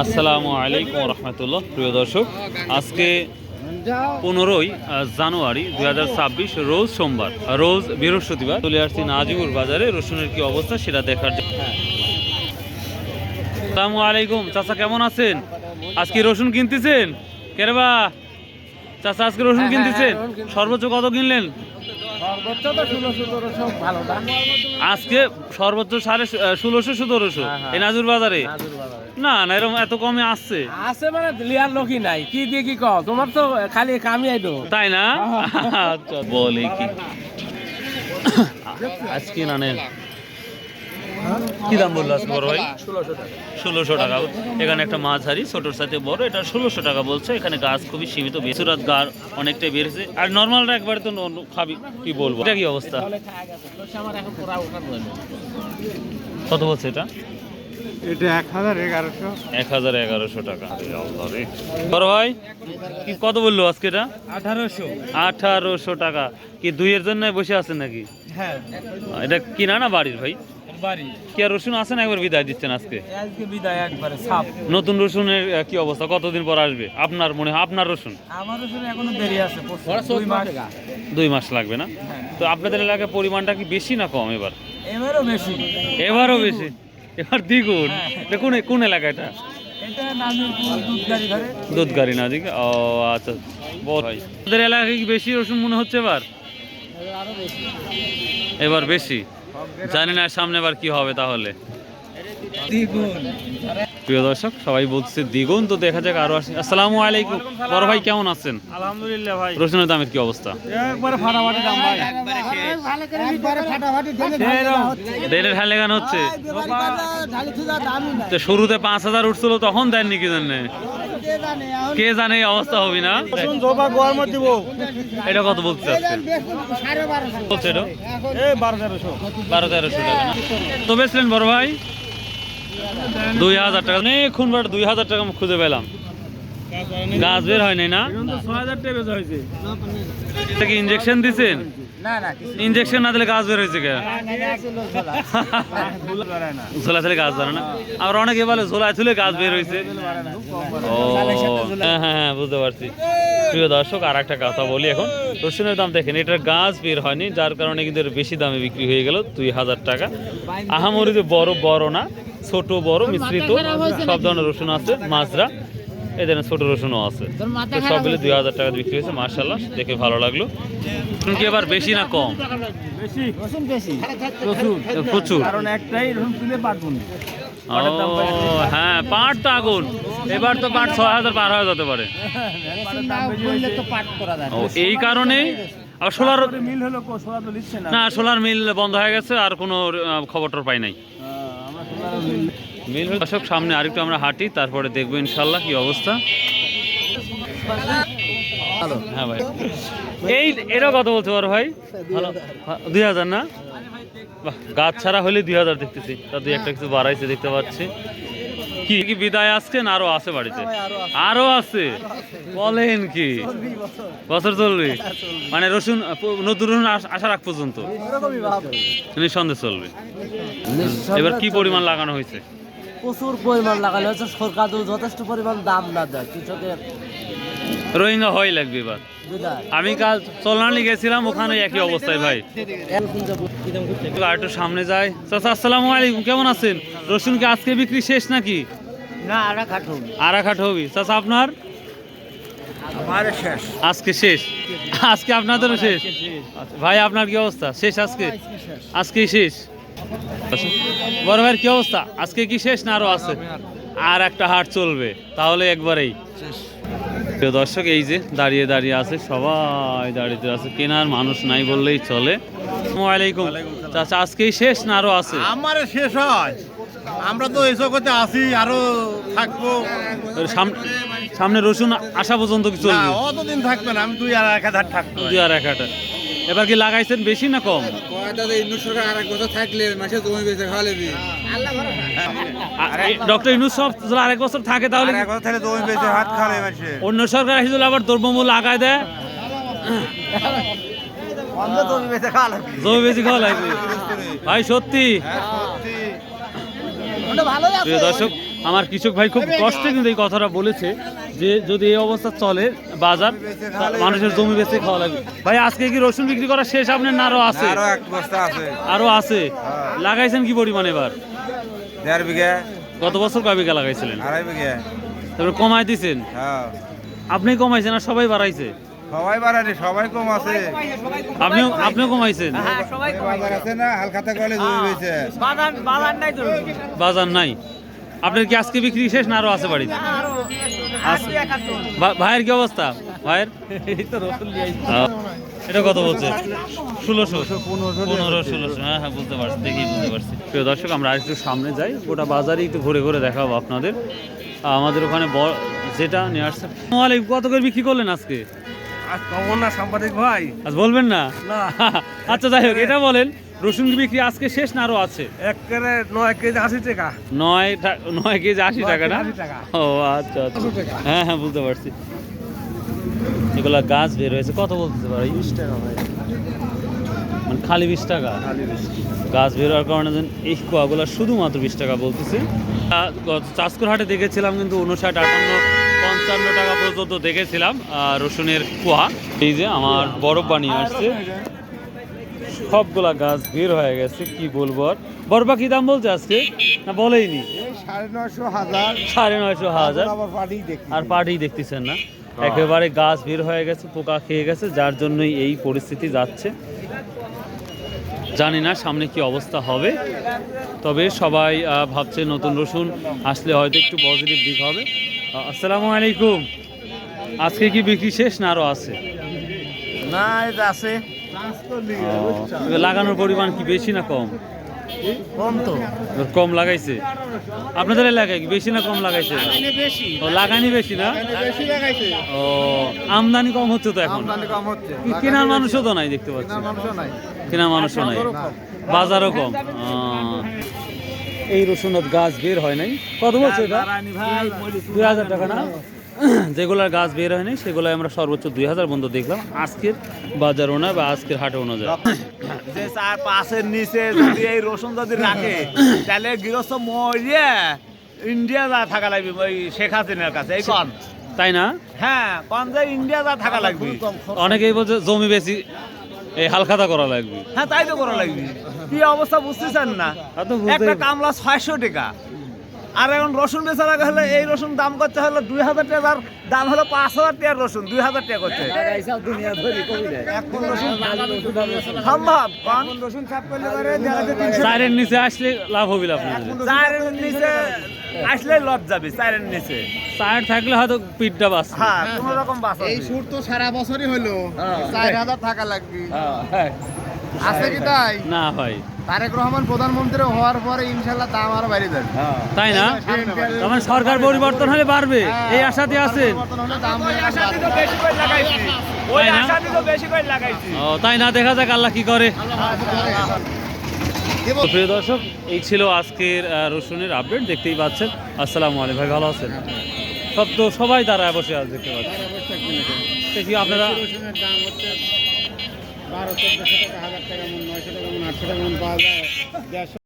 আসসালামু আলাইকুম রহমতুল্লাহ। প্রিয় দর্শক, আজকে 15ই জানুয়ারি 2026 রোজ সোমবার, রোজ বৃহস্পতিবার। চলে আসছি নাজিমুর বাজারে রসুনের কি অবস্থা সেটা দেখার জন্য। আসসালামু আলাইকুম চাচা, কেমন আছেন? আজকে রসুন কিনতেছেন? কেরবা চাচা আজকে রসুন কিনতেছেন? সর্বোচ্চ কত কিনলেন? আজকে সর্বোচ্চ 1600-1700 এই নাজুর বাজারে। না না, এরকম এত কমে আসছে মানে লিয়ার লোকই নাই, কি দিয়ে কি কও, তোমার তো খালি কামি আইলো, তাই না? আচ্ছা, বলে কি আজকে না নেন কি দাম বললো আজকে বড় ভাই? 1600 টাকা। এখানে একটা মাঝারি ছোটোর সাথে বড়, এটা 1600 টাকা বলছে। এখানে গাছ খুবই সীমিত, বেসুরাত গাছ অনেকটাই বেড়েছে। আর নর্মালটা একবারে তো খাবি, কি বলবো। এটা কি অবস্থা? কত বলছে এটা? এটা 1100 1100 টাকা। বড় ভাই কি কত বললো আজকে? এটা 1800 টাকা। কি দুইয়ের জন্য বসে আছেন নাকি? হ্যাঁ, এটা কিনা না বাড়ির ভাই? বাড়ি। কি আর রসুন আছে না একবার বিদায় দিচ্ছেন আজকে? আজকে বিদায় একবারে সাপ। নতুন রসুনের কি অবস্থা? কতদিন পর আসবে আপনার মনে হয়? আপনার রসুন আমার রসুন এখনো দেরি আছে, 2 মাস লাগবে না? তো আপনাদের এলাকায় পরিমাণটা কি বেশি না কম এবার? এবারও বেশি। এবারও বেশি, এবার দ্বিগুণ। দেখুন কোন এলাকা এটা? এটা নাজিরপুর দুধগাড়ি ধরে। দুধগাড়ি না দিকে? ও আচ্ছা, বল ভাই আপনাদের এলাকায় কি বেশি রসুন মনে হচ্ছে এবার? আরো বেশি। এবার বেশি, জানি না সামনে এবার কি হবে তাহলে। দ্বিগুণ। প্রিয় দর্শক, সবাই বলছে দ্বিগুণ, তো দেখা যাক আরো আসে। আসসালামু আলাইকুম বড় ভাই, কেমন আছেন? আলহামদুলিল্লাহ ভাই। রসুনের দামের কি অবস্থা? একবারে ফাটাফাটি দাম ভাই। দেড়ের হালে গান হচ্ছে। তো শুরুতে 5000 উঠছিল, তখন দেননি কি জানে? কে জানে এই অবস্থা হবে না। এটা কত বলতে চাচ্ছেন? বলছে এটা 1200-1300 টাকা না? তো বেচলেন বড় ভাই 2000 টাকা। অনেকক্ষণ 2000 টাকা খুঁজে পেলাম, গাছ বের হয় নাই না? 6000 টাকা বেচা হয়েছে। এটা কি ইনজেকশন দিছেন? না না, ইনজেকশন না দিলে গাছ বের হয়েছে কে? ঝোলা ছেলে গাছ ধরে না। আবার অনেকে বলে ঝোলা ছেলে গাছ বের হয়েছে। ও হ্যাঁ হ্যাঁ হ্যাঁ, বুঝতে পারছি। প্রিয় দর্শক, আর একটা কথা বলি, এখন রসুনের দাম দেখেন, এটার গাছ বের হয়নি, যার কারণে কিন্তু বেশি দামে বিক্রি হয়ে গেল 2000 টাকা। আহামরি যে বড় বড় না, ছোট বড় মিশ্রিত সব ধরনের রসুন আছে। মাজরা এই ধরনের ছোট রসুনও আছে। তো সব মিলে 2000 টাকা বিক্রি হয়েছে। মার্শাল্লাহ, দেখে ভালো লাগলো। কি এবার বেশি না কম? বেশি রসুন, বেশি রসুন প্রচুর। কারণ একটাই রসুন তুলে পাঠবুন। ও হ্যাঁ, পাট তো আগুন। এবার তো পাট 6000 পার হয়ে যেতে পারে। ও এই কারণেই। আর সোলার মিল হলো, সোলার তো লিখছে না। না, সোলার মিল বন্ধ হয়ে গেছে, আর কোনো খবর পাই নাই। আমরা সোলার মিল দর্শক, সামনে আরেকটু আমরা হাঁটি, তারপরে দেখবো ইনশাল্লাহ কি অবস্থা। হ্যাঁ ভাই, এই এটা কত বলতে পারো ভাই? ভালো 2000 না? বাহ, গাছ ছাড়া হলে 2000 দেখতেছি, তা দুই একটা কিছু বাড়াইছে দেখতে পাচ্ছি। কি কি বিদায় আসছেন? আরো আছে বাড়িতে? আরো আছে? বলেন কি, বছর চলবে? মানে রসুন নতুন রসুন আসার আগ পর্যন্ত নিঃসন্দেহে চলবে। এবার কি পরিমাণ লাগানো হয়েছে? প্রচুর পরিমাণ লাগানো হয়েছে। সরকার যথেষ্ট পরিমাণ দাম না দেয় কৃষকের, রোহিঙ্গা হয় লাগবে এবার। আমি কাল চলনালি গেছিলাম, ওখানে একই অবস্থায় ভাই। আর একটু সামনে যাই। চাচা আসসালামু আলাইকুম, কেমন আছেন? রসুন কি আজকে বিক্রি শেষ নাকি? না, আরাখাট হবি। চাচা আপনার? শেষ। আজকে শেষ? আজকে আপনাদেরও শেষ? ভাই আপনার কি অবস্থা? শেষ আজকে? আজকেই শেষ। বড় ভাইয়ের কি অবস্থা? আজকে কি শেষ না আরো আছে? আর একটা হাট চলবে তাহলে একবারেই। প্রিয় দর্শক, এই যে দাঁড়িয়ে দাঁড়িয়ে আছে, সবাই দাঁড়িয়ে আছে, কেনার মানুষ নাই বললেই চলে। আসসালামু আলাইকুম চাচা, আজকেই শেষ না আরো আছে? আমার শেষ হয়, আমরা তো এই জগতে আছি, আরো থাকবো। সামনে রসুন আসা পর্যন্ত কি চলবে? অতদিন থাকবে না, আমি 2-1000 থাকবো। 2-1000। এবার কি লাগাইছেন বেশি না কম? ডক্টর ইউনূস যদি আরেক বছর থাকে তাহলে অন্য সরকার আসলে আবার দ্রব্যমূল্য লাগাই দেয়, জমি বেশি খাওয়া লাগবে ভাই, সত্যি। প্রিয় দর্শক, আমার কৃষক ভাই খুব কষ্টে কিন্তু এই কথাটা বলেছে যে যদি এই অবস্থা চলে বাজার মানুষের জমি বেচে খাওয়া লাগবে। ভাই আজকে কি রসুন বিক্রি করা শেষ আপনার না আরো আছে? আরো এক বস্তা আছে। আরো আছে। লাগাইছেন কি পরিমাণ এবার? 1.5 বিঘা। গত বছর কয় বিঘা লাগাইছিলেন? 2.5 বিঘা। তারপরে কমাই দিছেন? হ্যাঁ। আপনি কমাইছেন আর সবাই বাড়াইছে? সবাই বাড়ানি, সবাই কম আছে। আপনিও কমাইছেন? বাজার আছে না, হালখাতা কলে জমি হয়েছে। বাজার নাই। আপনার কি আজকে বিক্রি শেষ না আরো আছে বাড়িতে? ভাইয়ের কি অবস্থা? ভাইয়ের এটা কত বলছে? 1600, 1500। হ্যাঁ হ্যাঁ, বুঝতে পারছি, দেখি বুঝতে পারছি। প্রিয় দর্শক, আমরা আরেকটু সামনে যাই, গোটা বাজারে একটু ঘুরে ঘুরে দেখাবো আপনাদের। আমাদের ওখানে যেটা নিয়ে আসছে। কত করে বিক্রি করলেন আজকে? সাংবাদিক ভাই আজ বলবেন না? আচ্ছা যাই হোক, এটা বলেন রসুন বিক্রি আজকে শেষ না আরো আছে? 9 কেজি 80 টাকা। 9 কেজি 80 টাকা না? ও আচ্ছা আচ্ছা, হ্যাঁ হ্যাঁ, বুঝতে পারছি। এগুলা গাছ বের হয়েছে কত বলতে পারে? 20 টাকা ভাই, মানে খালি 20 টাকা গাছ বের হওয়ার কারণে এই কুয়াগুলা শুধুমাত্র 20 টাকা বলতেছে। চাষকর হাটে দেখেছিলাম কিন্তু 59, 58, 55 টাকা পর্যন্ত দেখেছিলাম রসুনের কুয়া। এই যে আমার বরফ বানিয়ে আসছে, সবগুলা গাছ বের হয়ে গেছে। কি বলবো আর। বরফা কি দাম বলছে আজকে না বলেইনি? 950, 1000। আর পাটি দেখতেছেন না, একেবারে গাছ বের হয়ে গেছে, পোকা খেয়ে গেছে, যার জন্যই এই পরিস্থিতি যাচ্ছে। জানি না সামনে কি অবস্থা হবে, তবে সবাই ভাবছে নতুন রসুন আসলে হয়তো একটু পজিটিভ দিক হবে। আসসালামু আলাইকুম। আজকে কি বিক্রি শেষ না আরো আছে? না, এটা আছে। লাগানোর পরিমাণ কি বেশি না কম? কম তো। কম লাগাইছে আপনাদের এলাকায়? কি বেশি না কম লাগাইছে? ও লাগানি বেশি না? ও আমদানি কম হচ্ছে তো এখন। কেনার মানুষও তো নাই দেখতে পাচ্ছি। কেনার মানুষও নাই, বাজারও কম। এই রসুনের গাছ বের হয় নাই। কত বলছে এটা? 2000 টাকা না? যেগুলোর গাছ বের হয় নাই সেগুলো আমরা সর্বোচ্চ 2000 বন্ধু দেখলাম আজকের বাজার অনুযায়ী বা আজকের হাট অনুযায়ী। যে 4-5-এর নিচে যদি এই রসুন যদি রাখে তাহলে গৃহস্থ মরিয়ে ইন্ডিয়া যা থাকা লাগবে ওই শেখ হাসিনার কাছে। এই কন তাই না? হ্যাঁ, কন যে ইন্ডিয়া যা থাকা লাগবে। অনেকেই বলছে জমি বেশি এই হালখাতা করা লাগবে। হ্যাঁ, তাই তো করা লাগবে। কি অবস্থা বুঝতেছেন না? একটা কামলা 600 টাকা, আর এখন রসুন বেচা লাগা হলে এই রসুন দাম করতে হলো 2000 টাকার দাম হলো 5000 টাকার রসুন 2000 টাকা করছে। সম্ভব? চারের নিচে আসলে লাভ হবে আপনাদের। 4-এর নিচে আসলে লট যাবে। 4-এর নিচে চার থাকলে হয়তো পিঠটা বাস। হ্যাঁ, কোন রকম বাস এই সুর তো সারা বছরই হলো, 4000 টাকা লাগবে। আছে কি তাই? না ভাই, তারেক রহমান প্রধানমন্ত্রী হওয়ার পরে ইনশাল্লাহ দাম আরো বাইরে যাবে। তাই না? তখন সরকার পরিবর্তন হলে বাড়বে এই আশাতে আছেন? ও তাই না? দেখা যাক আল্লাহ কি করে। তো প্রিয় দর্শক, এই ছিল আজকের রসুনের আপডেট। দেখতেই পাচ্ছেন। আসসালামু আলাইকুম। ভাই ভালো আছেন? সব তো সবাই দাঁড়ায় বসে আছে দেখতে পাচ্ছেন। দেখি আপনারা 1200-1400 টাকা, 1000 টাকা, 900 টাকা, 800 টাকা পাওয়া যায়।